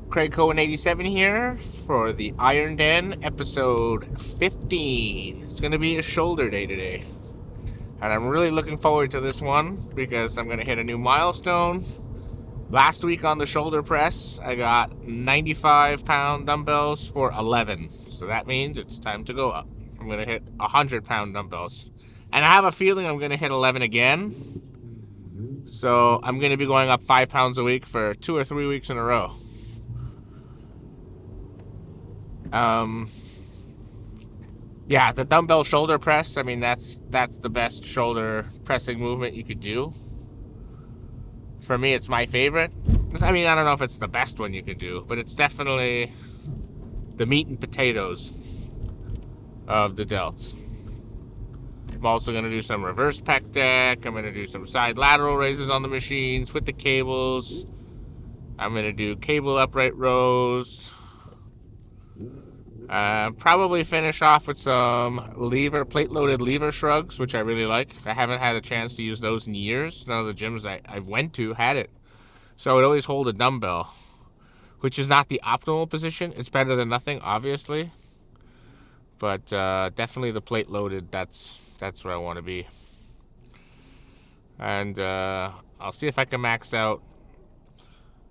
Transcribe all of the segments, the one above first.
Craig Cohen 87 here for the Iron Den episode 15. It's going to be a shoulder day today. And I'm really looking forward to this one because I'm going to hit a new milestone. Last week on the shoulder press, I got 95-pound dumbbells for 11. So that means it's time to go up. I'm going to hit 100-pound dumbbells. And I have a feeling I'm going to hit 11 again. So I'm going to be going up 5 pounds a week for 2 or 3 weeks in a row. Yeah, the dumbbell shoulder press, I mean, that's the best shoulder pressing movement you could do. For me, it's my favorite. I mean, I don't know if it's the best one you could do, but it's definitely the meat and potatoes of the delts. I'm also going to do some reverse pec deck. I'm going to do some side lateral raises on the machines with the cables. I'm going to do cable upright rows. Probably finish off with some plate-loaded lever shrugs, which I really like. I haven't had a chance to use those in years. None of the gyms I went to had it. So I would always hold a dumbbell, which is not the optimal position. It's better than nothing, obviously. But definitely the plate-loaded, that's where I want to be. And I'll see if I can max out.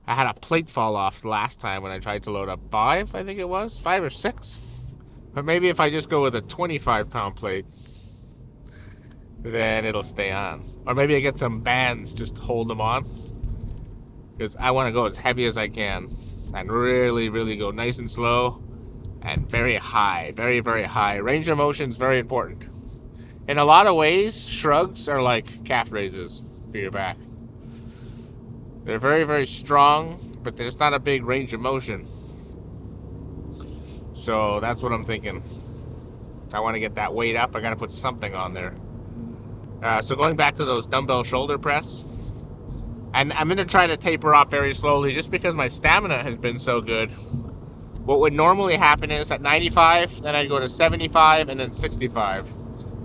I had a plate fall off last time when I tried to load up 5, I think it was. 5 or 6. But maybe if I just go with a 25-pound plate, then it'll stay on. Or maybe I get some bands just to hold them on. Because I want to go as heavy as I can. And really, really go nice and slow. And very high. Very, very high. Range of motion is very important. In a lot of ways, shrugs are like calf raises for your back. They're very, very strong, but there's not a big range of motion. So that's what I'm thinking. I want to get that weight up. I got to put something on there. So going back to those dumbbell shoulder press. And I'm going to try to taper off very slowly just because my stamina has been so good. What would normally happen is at 95, then I'd go to 75 and then 65.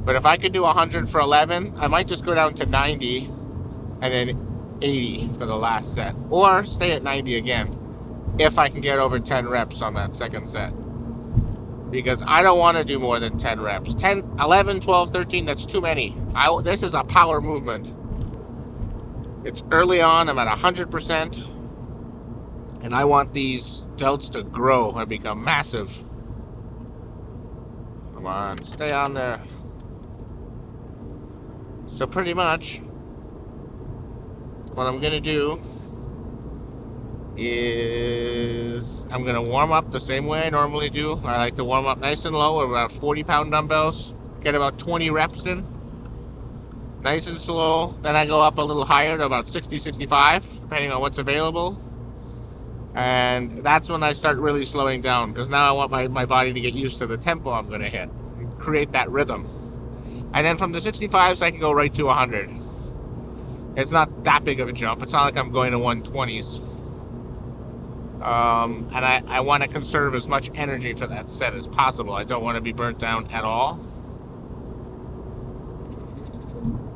But if I could do 100 for 11, I might just go down to 90 and then 80 for the last set, or stay at 90 again if I can get over 10 reps on that second set, because I don't want to do more than 10 reps. 10, 11, 12, 13, that's too many. This is a power movement. It's early on, I'm at 100%, and I want these delts to grow and become massive. Come on, stay on there. So pretty much what I'm going to do is I'm going to warm up the same way I normally do. I like to warm up nice and low with about 40-pound dumbbells. Get about 20 reps in. Nice and slow. Then I go up a little higher to about 60, 65, depending on what's available. And that's when I start really slowing down, because now I want my body to get used to the tempo I'm going to hit. Create that rhythm. And then from the 65s, I can go right to 100. It's not that big of a jump. It's not like I'm going to 120s. And I want to conserve as much energy for that set as possible. I don't want to be burnt down at all.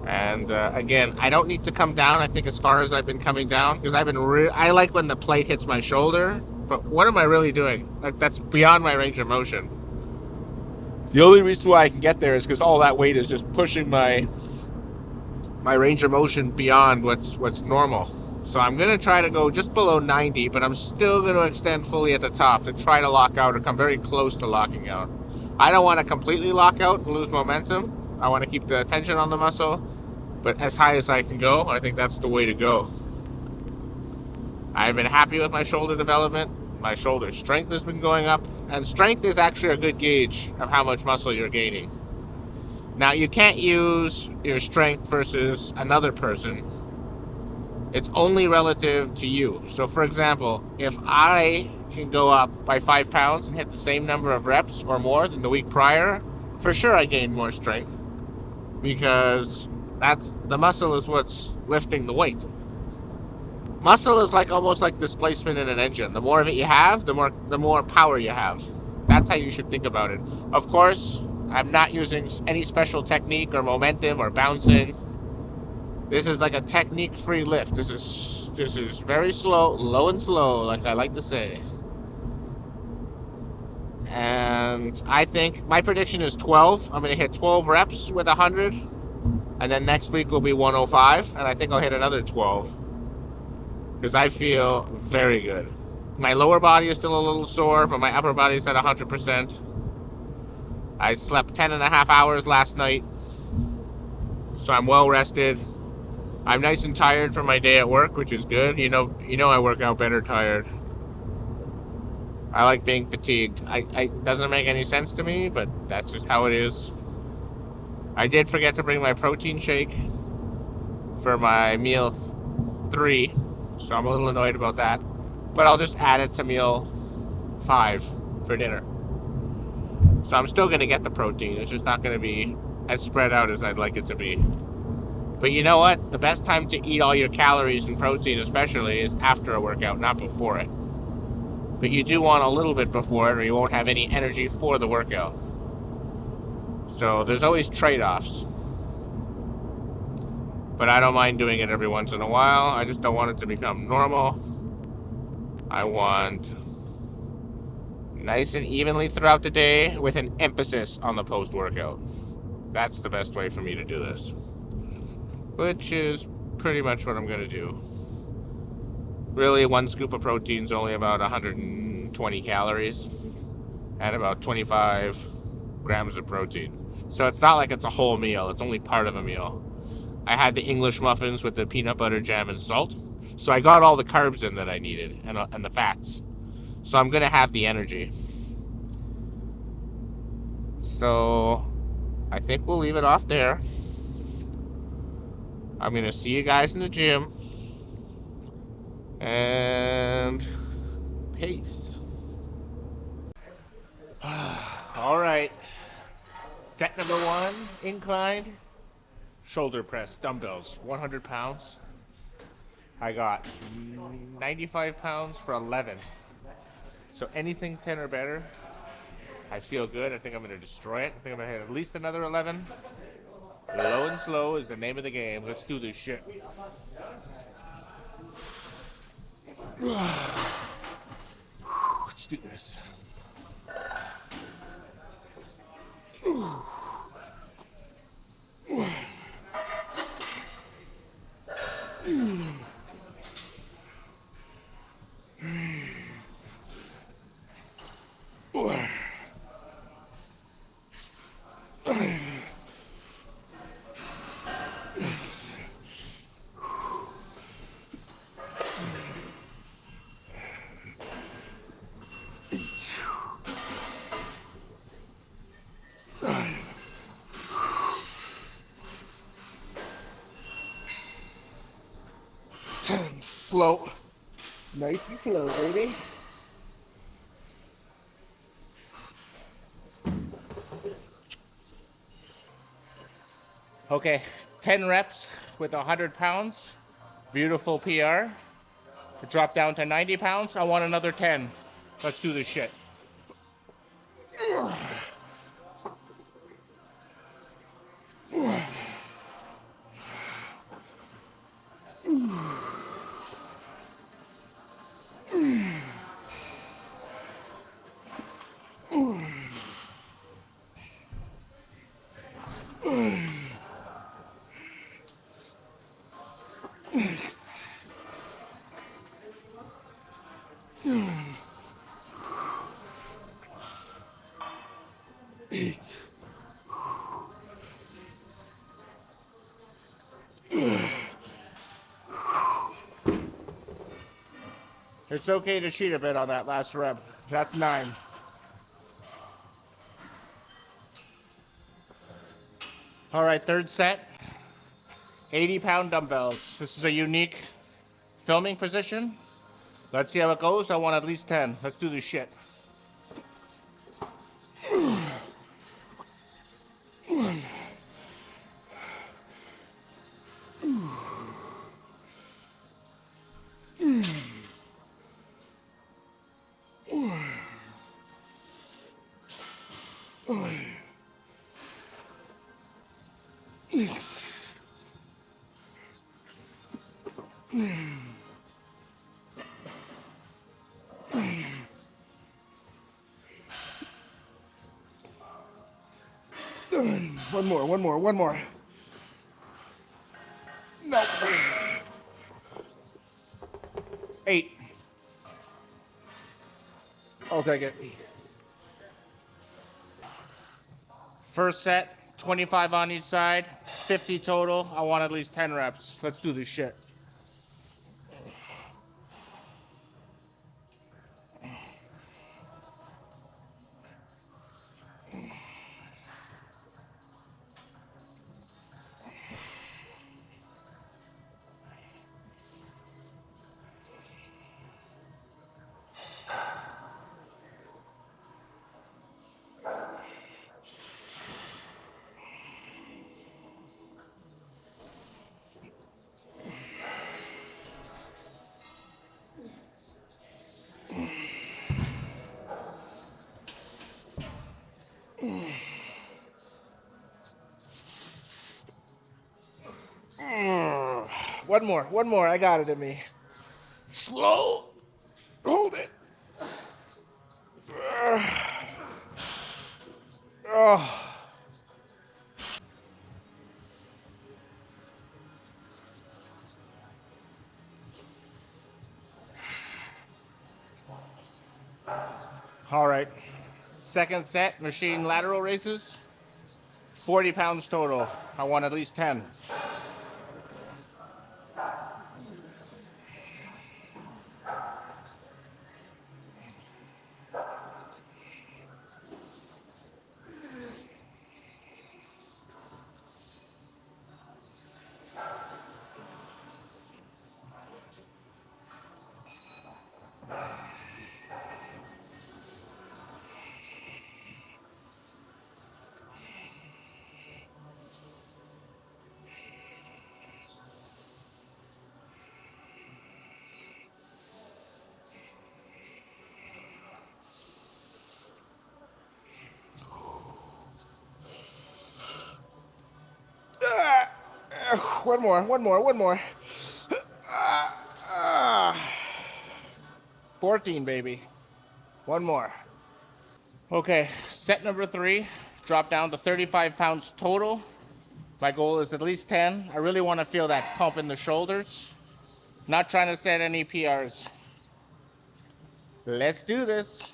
And again, I don't need to come down, I think, as far as I've been coming down, because I've been I like when the plate hits my shoulder, but what am I really doing? Like, that's beyond my range of motion. The only reason why I can get there is because all that weight is just pushing my range of motion beyond what's normal. So I'm going to try to go just below 90, but I'm still going to extend fully at the top to try to lock out or come very close to locking out. I don't want to completely lock out and lose momentum. I want to keep the tension on the muscle, but as high as I can go, I think that's the way to go. I've been happy with my shoulder development. My shoulder strength has been going up, and strength is actually a good gauge of how much muscle you're gaining. Now, you can't use your strength versus another person. It's only relative to you. So, for example, if I can go up by 5 pounds and hit the same number of reps or more than the week prior, for sure I gain more strength, because the muscle is what's lifting the weight. Muscle is almost like displacement in an engine. The more of it you have, the more power you have. That's how you should think about it. Of course, I'm not using any special technique or momentum or bouncing. This is like a technique-free lift. This is This is very slow, low and slow, like I like to say. And I think my prediction is 12. I'm going to hit 12 reps with 100. And then next week will be 105. And I think I'll hit another 12. Because I feel very good. My lower body is still a little sore, but my upper body is at 100%. I slept 10 and a half hours last night. So I'm well rested. I'm nice and tired from my day at work, which is good. You know I work out better tired. I like being fatigued. It doesn't make any sense to me, but that's just how it is. I did forget to bring my protein shake for my meal 3, so I'm a little annoyed about that. But I'll just add it to meal 5 for dinner. So I'm still going to get the protein. It's just not going to be as spread out as I'd like it to be. But you know what? The best time to eat all your calories and protein especially is after a workout, not before it. But you do want a little bit before it or you won't have any energy for the workout. So there's always trade-offs. But I don't mind doing it every once in a while. I just don't want it to become normal. I want nice and evenly throughout the day with an emphasis on the post-workout. That's the best way for me to do this. Which is pretty much what I'm going to do. Really, 1 scoop of protein is only about 120 calories and about 25 grams of protein. So it's not like it's a whole meal. It's only part of a meal. I had the English muffins with the peanut butter, jam, and salt. So I got all the carbs in that I needed and the fats. So I'm going to have the energy. So I think we'll leave it off there. I'm going to see you guys in the gym. And peace. All right. Set number 1, inclined shoulder press dumbbells, 100 pounds. I got 95 pounds for 11. So anything 10 or better, I feel good. I think I'm going to destroy it. I think I'm going to hit at least another 11. Low and slow is the name of the game. Let's do this shit. Let's do this. Slow. Nice and slow, baby. Okay, 10 reps with 100 pounds. Beautiful PR. To drop down to 90 pounds, I want another 10. Let's do this shit. It's okay to cheat a bit on that last rep. That's 9. All right, third set. 80-pound dumbbells. This is a unique filming position. Let's see how it goes. I want at least 10. Let's do this shit. One more, one more, one more. No. 8. I'll take it. First set, 25 on each side, 50 total. I want at least 10 reps. Let's do this shit. One more. I got it in me. Slow. Hold it. Oh. All right. Second set, machine lateral raises. 40 pounds total. I want at least 10. One more, one more, one more. 14, baby. One more. Okay, set number 3. Drop down to 35 pounds total. My goal is at least 10. I really want to feel that pump in the shoulders. Not trying to set any PRs. Let's do this.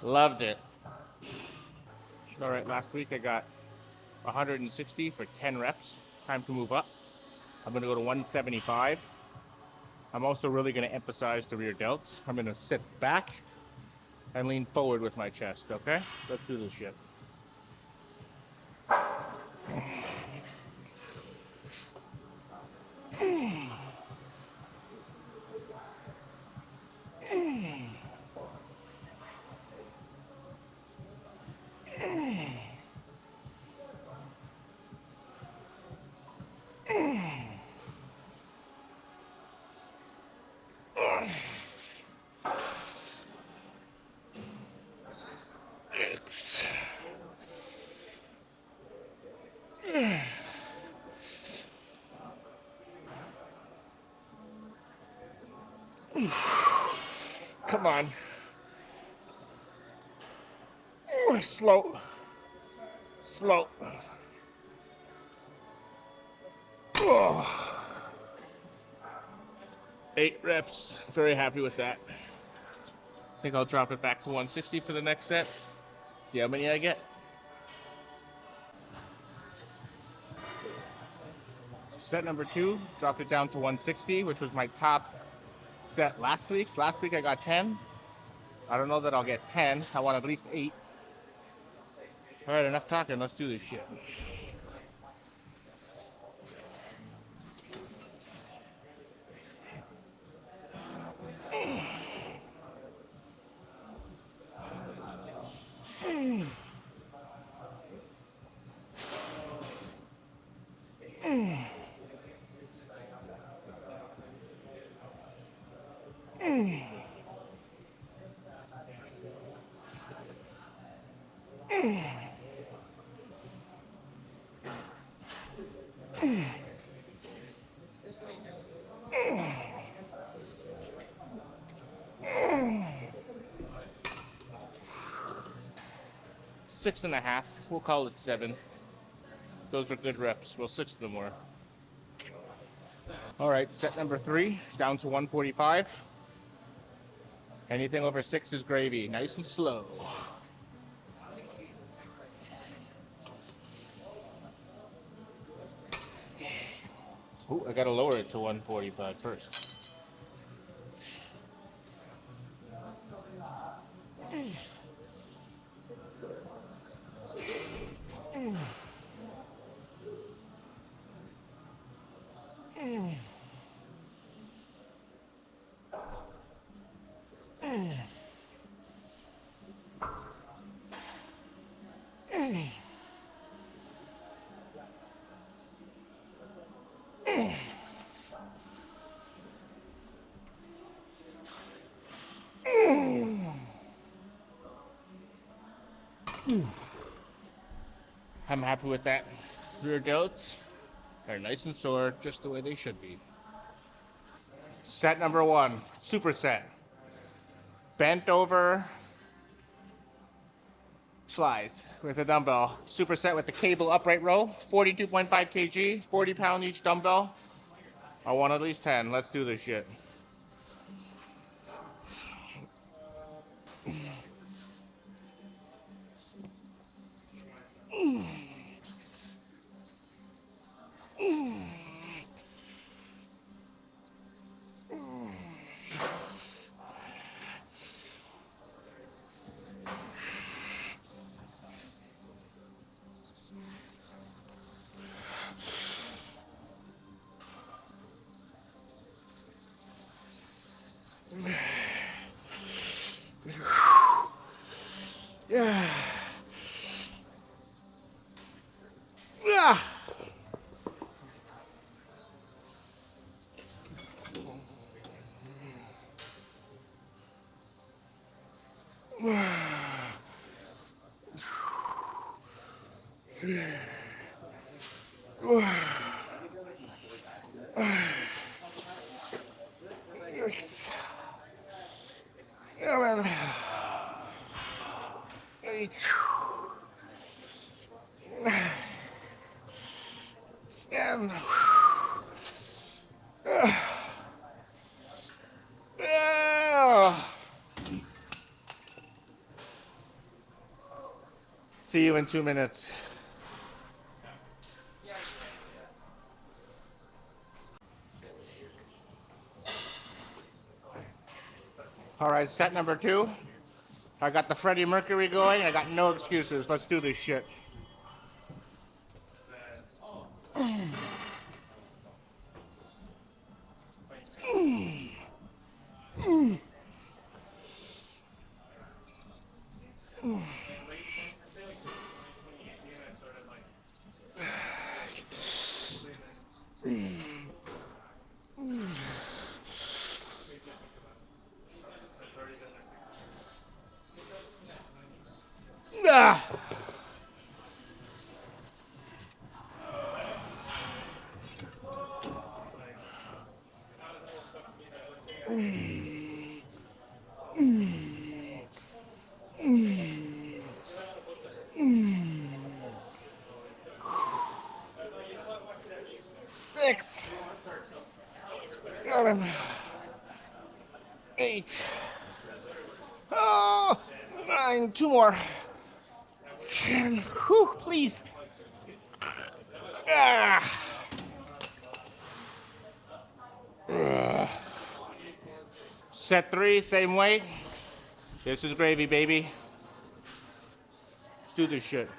Loved it. All right, last week I got 160 for 10 reps. Time to move up. I'm gonna go to 175. I'm also really gonna emphasize the rear delts. I'm gonna sit back and lean forward with my chest, okay? Let's do this shit. Come on. Slow. Slow. Oh. 8 reps. Very happy with that. I think I'll drop it back to 160 for the next set. See how many I get. Set number 2, dropped it down to 160, which was my top set last week. Last week I got 10. I don't know that I'll get 10. I want at least 8. All right, enough talking. Let's do this shit. Six and a half. We'll call it 7. Those are good reps. Well, 6 of them were. All right, set number 3, down to 145. Anything over 6 is gravy. Nice and slow. Ooh, I gotta lower it to 145 first. I'm happy with that. Rear delts are nice and sore, just the way they should be. Set number 1, superset. Bent over slides with a dumbbell. Superset with the cable upright row, 42.5 kg, 40-pound each dumbbell. I want at least 10. Let's do this shit. Yeah. Yeah. And see you in 2 minutes. All right, set number 2. I got the Freddie Mercury going. I got no excuses. Let's do this shit. Ah. Six, 7, 8, 9, 2 more. 10. Whew, please. Ah. Set 3, same weight. This is gravy, baby. Let's do this shit.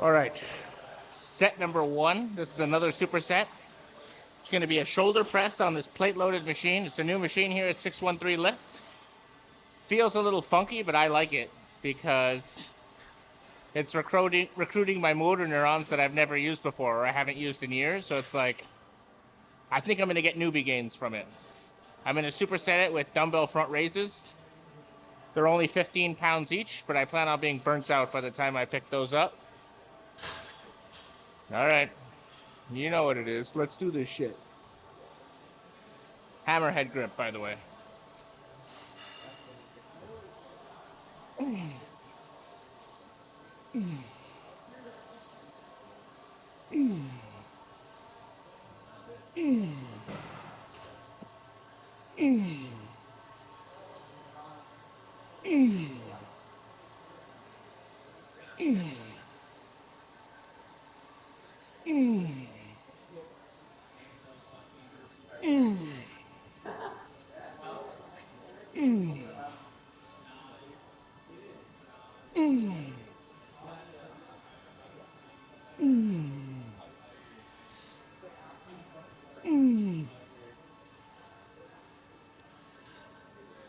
All right, set number 1. This is another superset. It's going to be a shoulder press on this plate-loaded machine. It's a new machine here at 613 Lift. Feels a little funky, but I like it because it's recruiting my motor neurons that I've never used before or I haven't used in years. So it's like, I think I'm going to get newbie gains from it. I'm going to superset it with dumbbell front raises. They're only 15 pounds each, but I plan on being burnt out by the time I pick those up. All right, you know what it is. Let's do this shit. Hammerhead grip, by the way.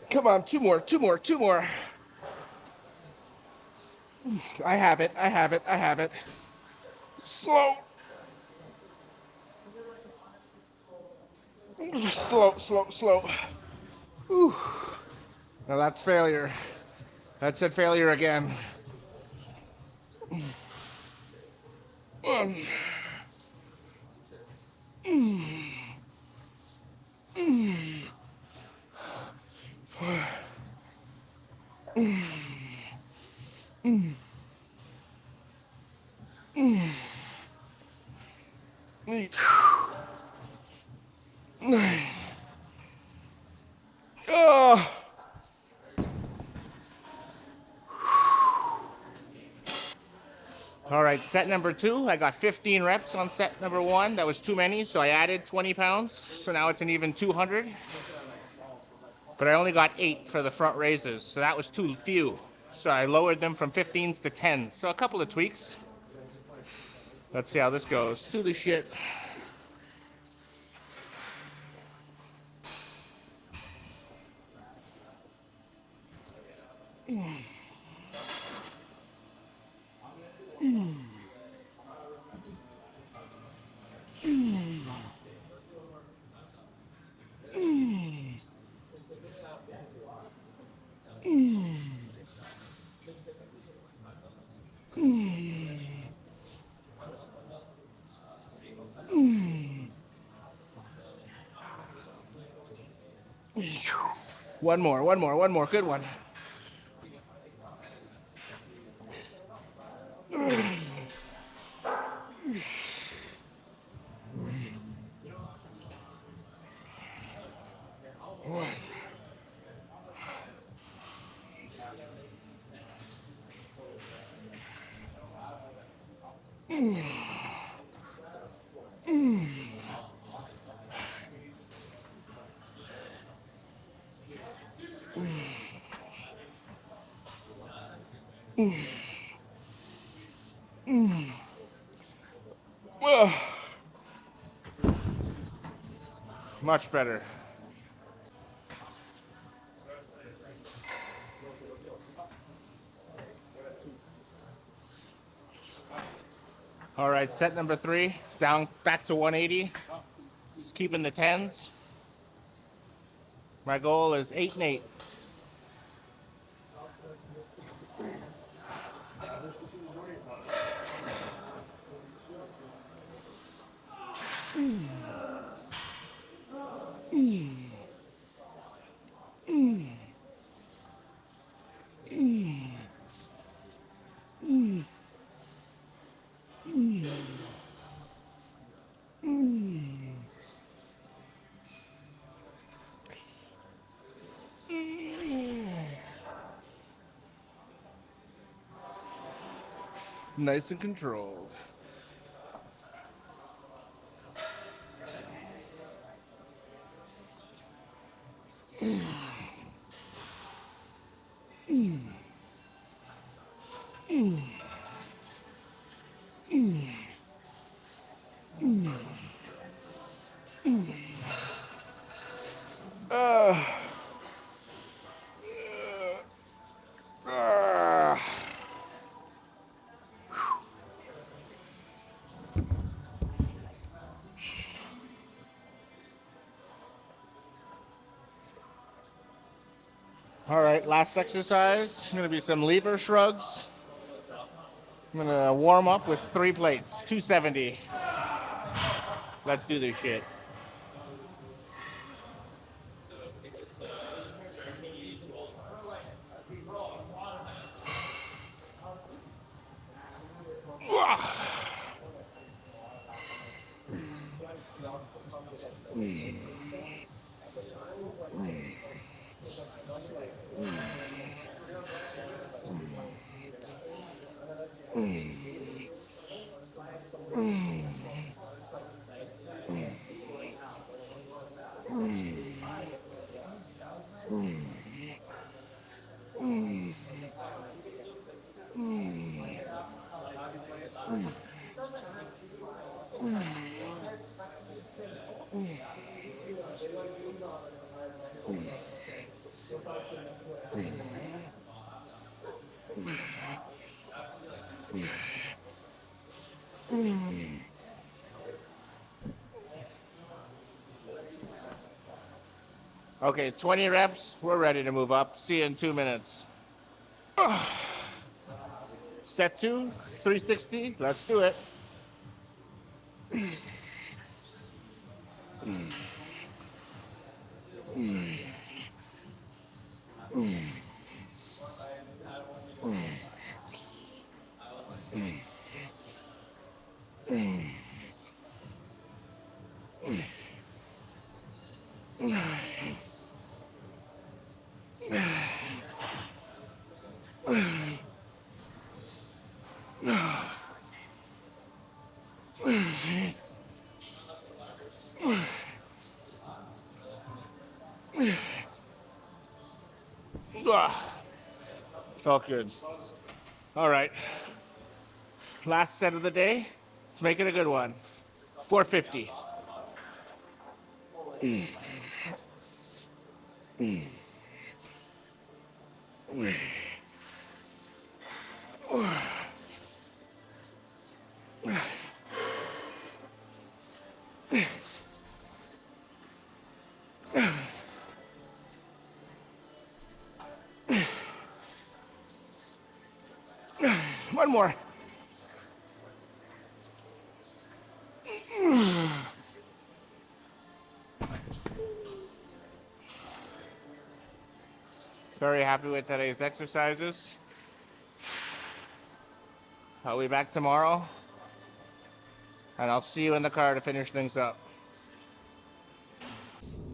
Come on, two more. I have it. Slow. Slow. Whew. Now that's failure. That's it, failure again. All right, set number 2. I got 15 reps on set number 1. That was too many, so I added 20 pounds. So now it's an even 200. But I only got 8 for the front raises, so that was too few. So I lowered them from 15s to 10s. So a couple of tweaks. Let's see how this goes. Do the shit. One more. Good one. Much better. All right, set number 3, down back to 180. Just keeping the 10s. My goal is 8 and 8. Nice and controlled. All right, last exercise. Going to be some lever shrugs. I'm going to warm up with 3 plates, 270. Let's do this shit. Okay, 20 reps. We're ready to move up. See you in 2 minutes. Set 2, 360. Let's do it. Felt good. All right. Last set of the day. Let's make it a good one. 450. One more. Very happy with today's exercises. I'll be back tomorrow, and I'll see you in the car to finish things up.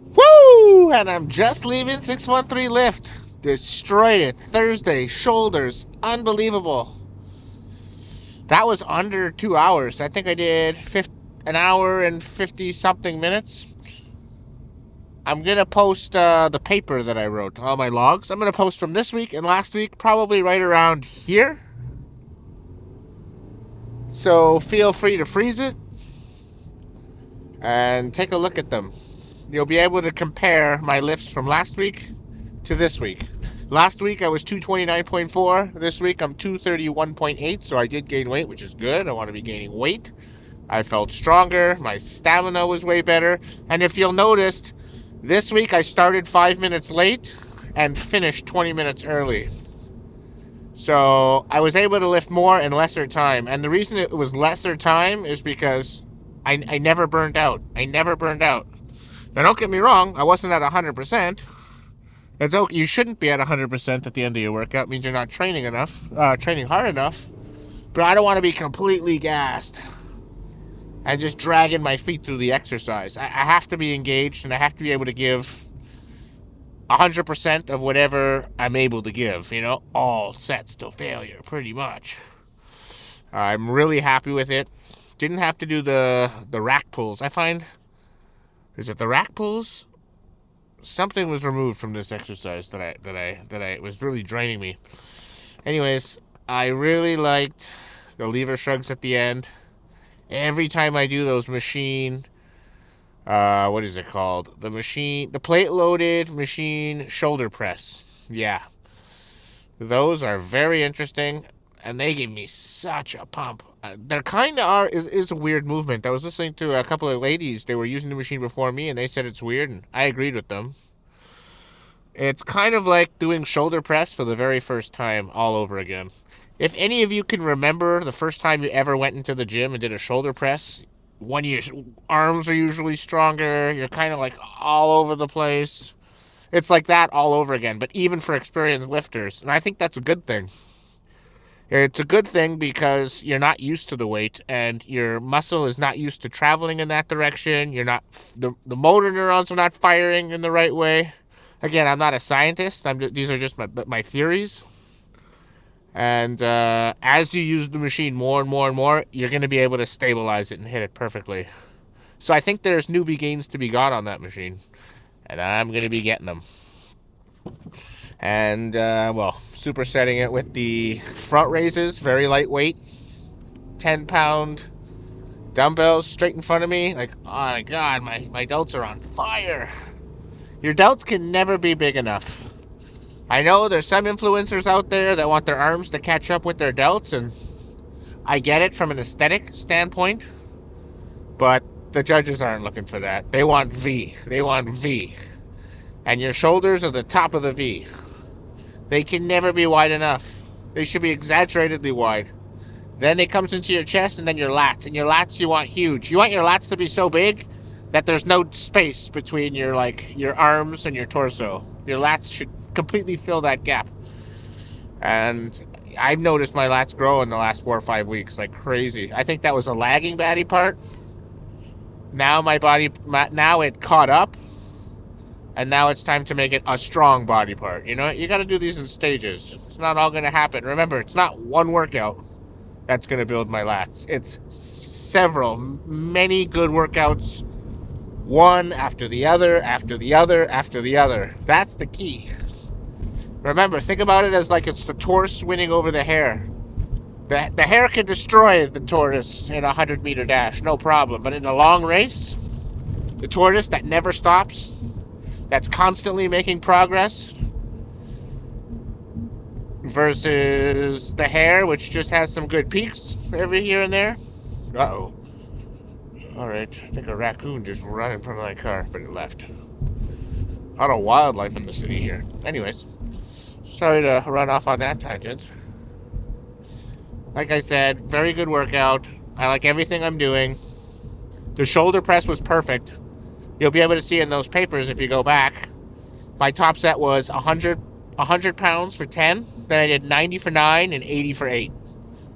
Woo! And I'm just leaving 613 lift. Destroyed it. Thursday, shoulders. Unbelievable. That was under 2 hours. I think I did an hour and 50 something minutes. I'm going to post the paper that I wrote, all my logs. I'm going to post from this week and last week, probably right around here. So feel free to freeze it and take a look at them. You'll be able to compare my lifts from last week to this week. Last week I was 229.4. This week I'm 231.8, so I did gain weight, which is good. I want to be gaining weight. I felt stronger. My stamina was way better. And if you'll notice, this week I started 5 minutes late and finished 20 minutes early. So I was able to lift more in lesser time. And the reason it was lesser time is because I never burned out. I never burned out. Now, don't get me wrong, I wasn't at 100%. It's okay. You shouldn't be at 100% at the end of your workout. It means you're not training enough, training hard enough. But I don't want to be completely gassed and just dragging my feet through the exercise. I have to be engaged, and I have to be able to give 100% of whatever I'm able to give. You know, all sets to failure, pretty much. I'm really happy with it. Didn't have to do the rack pulls. I find, is it the rack pulls? Something was removed from this exercise that was really draining me. Anyways, I really liked the lever shrugs at the end. Every time I do those machine, what is it called? The plate loaded machine shoulder press. Yeah, those are very interesting, and they give me such a pump. They're kind of is a weird movement. I was listening to a couple of ladies. They were using the machine before me, and they said it's weird, and I agreed with them. It's kind of like doing shoulder press for the very first time all over again. If any of you can remember the first time you ever went into the gym and did a shoulder press, when your arms are usually stronger, you're kind of like all over the place. It's like that all over again, but even for experienced lifters. And I think that's a good thing. It's a good thing because you're not used to the weight, and your muscle is not used to traveling in that direction. The motor neurons are not firing in the right way. Again, I'm not a scientist. These are just my theories. And as you use the machine more and more and more, you're going to be able to stabilize it and hit it perfectly. So I think there's newbie gains to be got on that machine, and I'm going to be getting them. And, supersetting it with the front raises, very lightweight, 10-pound dumbbells straight in front of me. Like, oh my God, my delts are on fire. Your delts can never be big enough. I know there's some influencers out there that want their arms to catch up with their delts, and I get it from an aesthetic standpoint, but the judges aren't looking for that. They want V. They want V. And your shoulders are the top of the V. They can never be wide enough. They should be exaggeratedly wide. Then it comes into your chest, and then your lats. And your lats you want huge. You want your lats to be so big that there's no space between your arms and your torso. Your lats should completely fill that gap. And I've noticed my lats grow in the last 4 or 5 weeks like crazy. I think that was a lagging body part. Now now it caught up, and now it's time to make it a strong body part. You know, you got to do these in stages. It's not all going to happen. Remember, it's not one workout that's going to build my lats. It's many good workouts, one after the other, after the other, after the other. That's the key. Remember, think about it as like it's the tortoise winning over the hare. The hare can destroy the tortoise in a 100-meter dash, no problem. But in a long race, the tortoise that never stops, that's constantly making progress, versus the hare, which just has some good peaks every here and there. Uh-oh. Alright, I think a raccoon just ran in front of my car, but it left. A lot of wildlife in the city here. Anyways, sorry to run off on that tangent. Like I said, very good workout. I like everything I'm doing. The shoulder press was perfect. You'll be able to see in those papers if you go back. My top set was 100 pounds for 10. Then I did 90 for 9 and 80 for 8.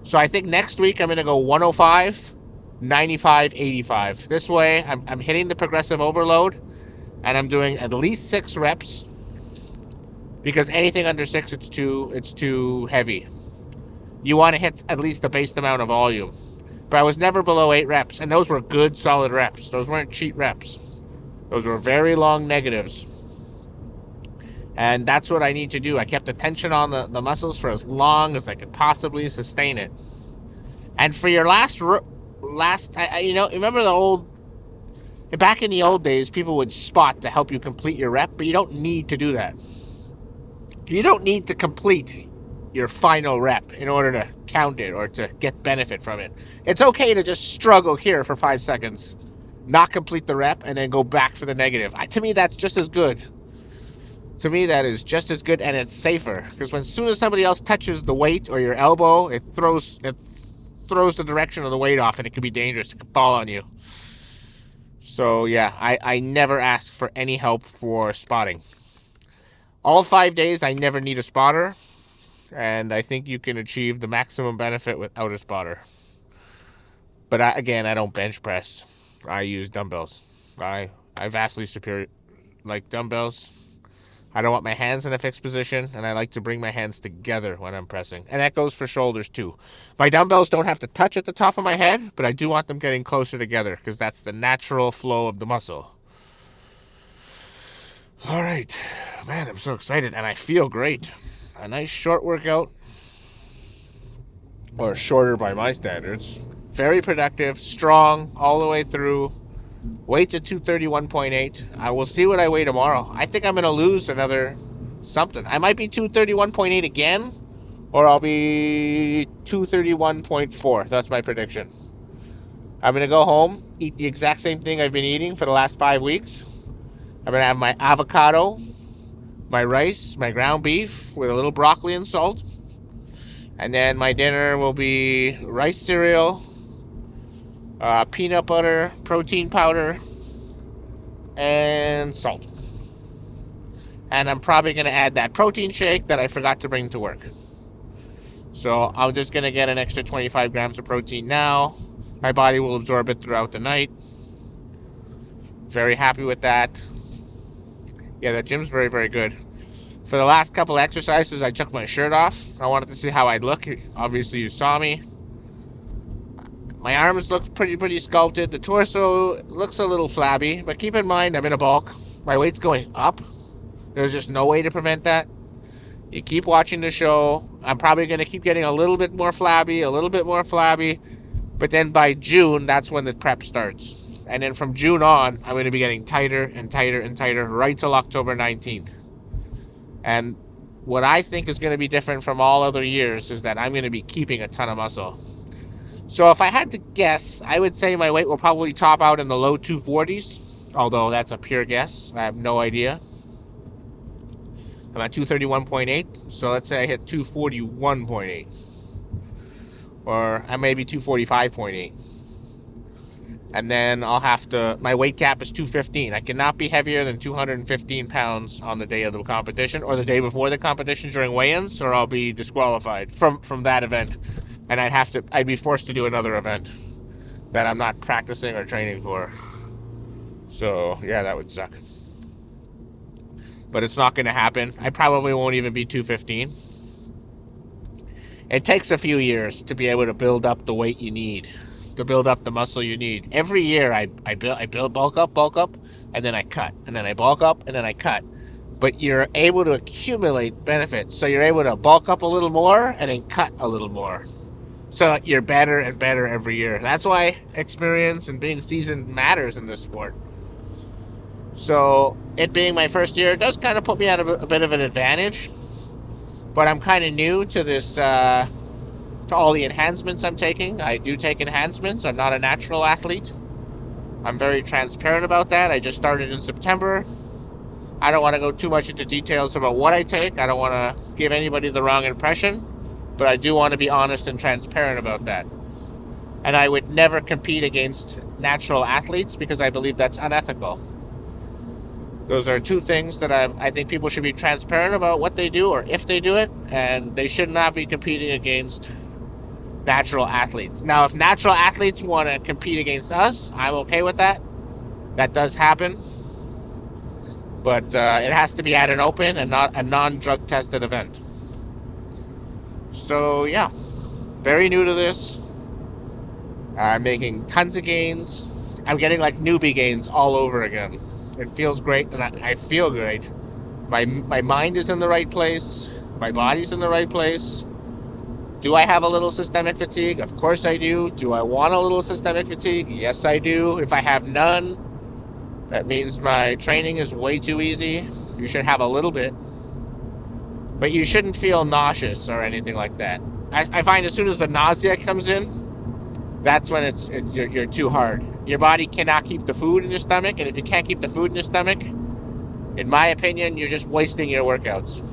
So I think next week I'm going to go 105, 95, 85. This way I'm hitting the progressive overload, and I'm doing at least 6 reps, because anything under 6, it's too heavy. You want to hit at least the base amount of volume. But I was never below 8 reps, and those were good, solid reps. Those weren't cheat reps. Those were very long negatives. And that's what I need to do. I kept the tension on the muscles for as long as I could possibly sustain it. And for your remember back in the old days, people would spot to help you complete your rep, but you don't need to do that. You don't need to complete your final rep in order to count it or to get benefit from it. It's okay to just struggle here for 5 seconds, not complete the rep, and then go back for the negative. To me, that's just as good. To me, that is just as good, and it's safer, because as soon as somebody else touches the weight or your elbow, it throws the direction of the weight off, and it can be dangerous. It can fall on you. So yeah, I never ask for any help for spotting. All 5 days, I never need a spotter, and I think you can achieve the maximum benefit without a spotter. But again, I don't bench press. I use dumbbells. I vastly superior, like dumbbells. I don't want my hands in a fixed position, and I like to bring my hands together when I'm pressing. And that goes for shoulders too. My dumbbells don't have to touch at the top of my head, but I do want them getting closer together, because that's the natural flow of the muscle. All right, man, I'm so excited, and I feel great. A nice short workout, or shorter by my standards. Very productive, strong all the way through. Weight's at 231.8. I will see what I weigh tomorrow. I think I'm going to lose another something. I might be 231.8 again, or I'll be 231.4. That's my prediction. I'm going to go home, eat the exact same thing I've been eating for the last 5 weeks. I'm going to have my avocado, my rice, my ground beef with a little broccoli and salt. And then my dinner will be rice cereal, peanut butter, protein powder, and salt. And I'm probably going to add that protein shake that I forgot to bring to work. So I'm just going to get an extra 25 grams of protein now. My body will absorb it throughout the night. Very happy with that. Yeah, the gym's very, very good. For the last couple exercises, I took my shirt off. I wanted to see how I'd look. Obviously, you saw me. My arms look pretty sculpted. The torso looks a little flabby, but keep in mind, I'm in a bulk. My weight's going up. There's just no way to prevent that. You keep watching the show. I'm probably going to keep getting a little bit more flabby, but then by June, that's when the prep starts. And then from June on, I'm going to be getting tighter and tighter and tighter right till October 19th. And what I think is going to be different from all other years is that I'm going to be keeping a ton of muscle. So if I had to guess, I would say my weight will probably top out in the low 240s, although that's a pure guess. I have no idea. I'm at 231.8, so let's say I hit 241.8. Or I may be 245.8. And then I'll have to, my weight cap is 215. I cannot be heavier than 215 pounds on the day of the competition, or the day before the competition during weigh-ins, or I'll be disqualified from that event. And I'd be forced to do another event that I'm not practicing or training for. So yeah, that would suck. But it's not going to happen. I probably won't even be 215. It takes a few years to be able to build up the weight you need, to build up the muscle you need. Every year I build bulk up, and then I cut, and then I bulk up, and then I cut. But you're able to accumulate benefits, so you're able to bulk up a little more and then cut a little more. So you're better and better every year. That's why experience and being seasoned matters in this sport. So it being my first year does kind of put me at a bit of an advantage. But I'm kind of new to this, to all the enhancements I'm taking. I do take enhancements. I'm not a natural athlete. I'm very transparent about that. I just started in September. I don't want to go too much into details about what I take. I don't want to give anybody the wrong impression. But I do want to be honest and transparent about that. And I would never compete against natural athletes because I believe that's unethical. Those are two things that I think people should be transparent about what they do or if they do it, and they should not be competing against natural athletes. Now, if natural athletes want to compete against us, I'm okay with that. That does happen. But it has to be at an open and not a non-drug tested event. So yeah, very new to this. I'm making tons of gains. I'm getting like newbie gains all over again. It feels great, and I feel great. My mind is in the right place. My body's in the right place. Do I have a little systemic fatigue? Of course I do. Do I want a little systemic fatigue? Yes, I do. If I have none, that means my training is way too easy. You should have a little bit. But you shouldn't feel nauseous or anything like that. I find as soon as the nausea comes in, that's when you're too hard. Your body cannot keep the food in your stomach, and if you can't keep the food in your stomach, in my opinion, you're just wasting your workouts.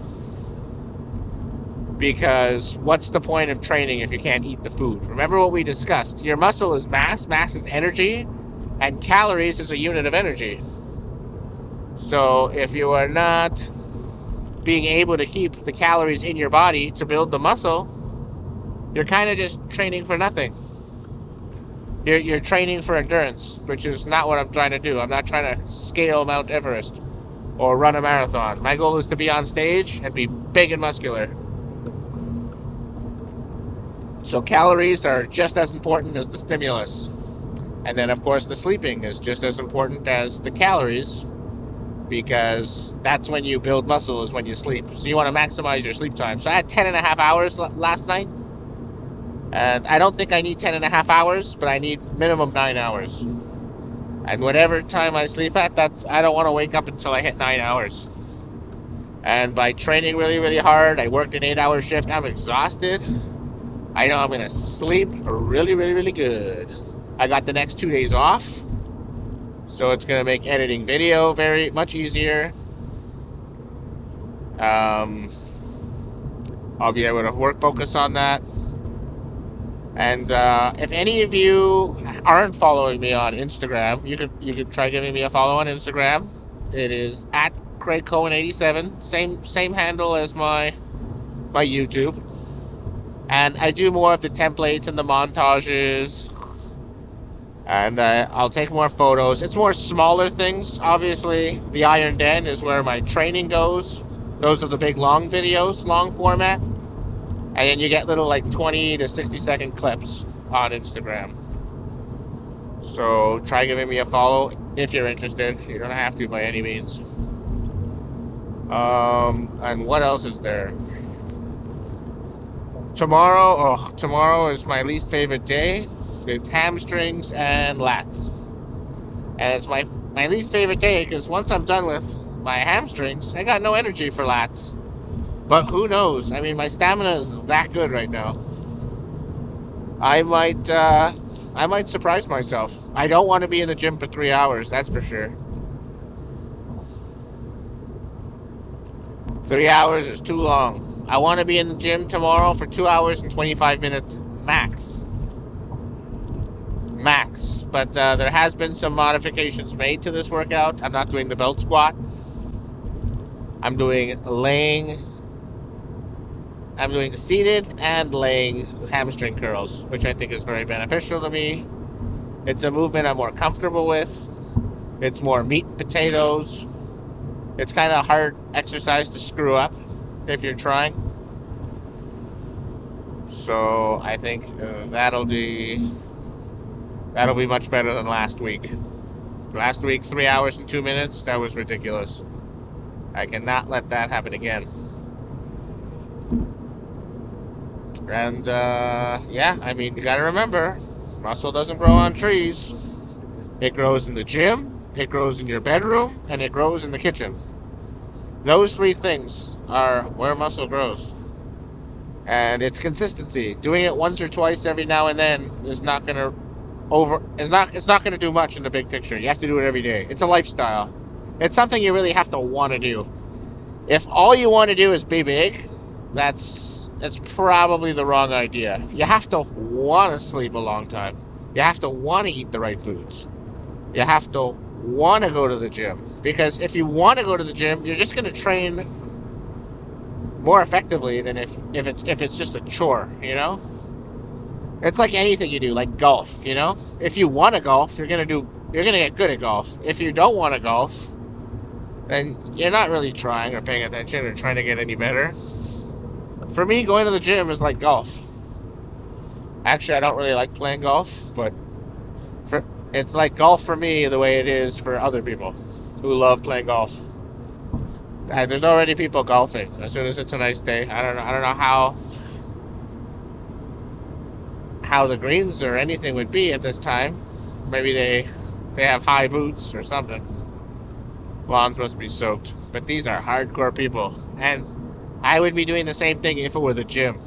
Because what's the point of training if you can't eat the food? Remember what we discussed. Your muscle is mass is energy, and calories is a unit of energy. So if you are not being able to keep the calories in your body to build the muscle, you're kind of just training for nothing. You're training for endurance, which is not what I'm trying to do. I'm not trying to scale Mount Everest or run a marathon. My goal is to be on stage and be big and muscular. So calories are just as important as the stimulus. And then, of course, the sleeping is just as important as the calories, because that's when you build muscle, is when you sleep. So you want to maximize your sleep time. So I had 10 and a half hours last night. And I don't think I need 10 and a half hours, but I need minimum 9 hours. And whatever time I sleep at, I don't want to wake up until I hit 9 hours. And by training really, really hard, I worked an 8-hour shift, I'm exhausted. I know I'm going to sleep really, really, really good. I got the next 2 days off, so it's going to make editing video very much easier. I'll be able to focus on that. And if any of you aren't following me on Instagram, you could try giving me a follow on Instagram. It is at CraigCohen87, same handle as my YouTube. And I do more of the templates and the montages, and I'll take more photos. It's more smaller things. Obviously, the Iron Den is where my training goes. Those are the big long videos, long format. And then you get little like 20 to 60 second clips on Instagram. So try giving me a follow if you're interested. You don't have to by any means. And what else is there? Tomorrow is my least favorite day. It's hamstrings and lats. And it's my least favorite day because once I'm done with my hamstrings, I got no energy for lats. But who knows? I mean, my stamina is that good right now. I might surprise myself. I don't want to be in the gym for 3 hours, that's for sure. 3 hours is too long. I want to be in the gym tomorrow for 2 hours and 25 minutes max. But there has been some modifications made to this workout. I'm not doing the belt squat. I'm doing seated and laying hamstring curls, which I think is very beneficial to me. It's a movement I'm more comfortable with. It's more meat and potatoes. It's kind of hard exercise to screw up if you're trying. So I think that'll be much better than last week. Last week, 3 hours and 2 minutes, that was ridiculous. I cannot let that happen again. And yeah, I mean, you gotta remember, muscle doesn't grow on trees. It grows in the gym, it grows in your bedroom, and it grows in the kitchen. Those 3 things are where muscle grows. And it's consistency. Doing it once or twice every now and then is not gonna it's not gonna do much in the big picture. You have to do it every day. It's a lifestyle. It's something you really have to want to do. If all you want to do is be big, that's probably the wrong idea. You have to want to sleep a long time. You have to want to eat the right foods. You have to want to go to the gym. Because if you want to go to the gym, you're just going to train more effectively than if it's just a chore, you know? It's like anything you do, like golf, you know? If you want to golf, you're going to get good at golf. If you don't want to golf, then you're not really trying or paying attention or trying to get any better. For me, going to the gym is like golf. Actually, I don't really like playing golf, but it's like golf for me the way it is for other people who love playing golf. And there's already people golfing as soon as it's a nice day. I don't know how the greens or anything would be at this time. Maybe they have high boots or something. Lawns must be soaked. But these are hardcore people. And I would be doing the same thing if it were the gym.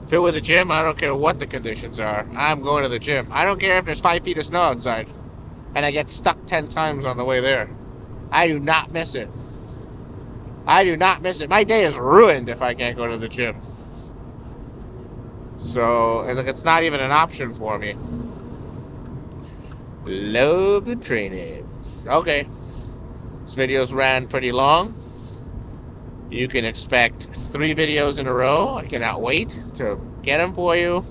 If it were the gym, I don't care what the conditions are. I'm going to the gym. I don't care if there's 5 feet of snow outside and I get stuck 10 times on the way there. I do not miss it. I do not miss it. My day is ruined if I can't go to the gym. So, it's like it's not even an option for me. Love the training. Okay. This video's ran pretty long. You can expect 3 videos in a row. I cannot wait to get them for you.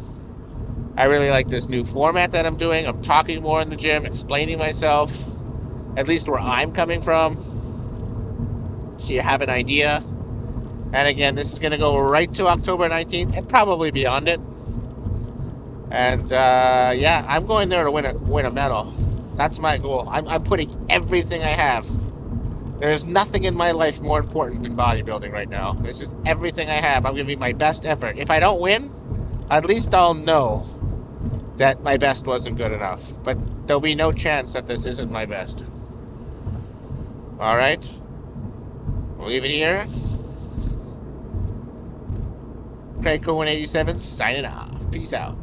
I really like this new format that I'm doing. I'm talking more in the gym, explaining myself, at least where I'm coming from, so you have an idea. And again, this is going to go right to October 19th and probably beyond it. And yeah, I'm going there to win a medal. That's my goal. I'm putting everything I have. There's nothing in my life more important than bodybuilding right now. This is everything I have. I'm giving my best effort. If I don't win, at least I'll know that my best wasn't good enough. But there'll be no chance that this isn't my best. All right? We'll leave it here. Craig Cohen 87 signing off. Peace out.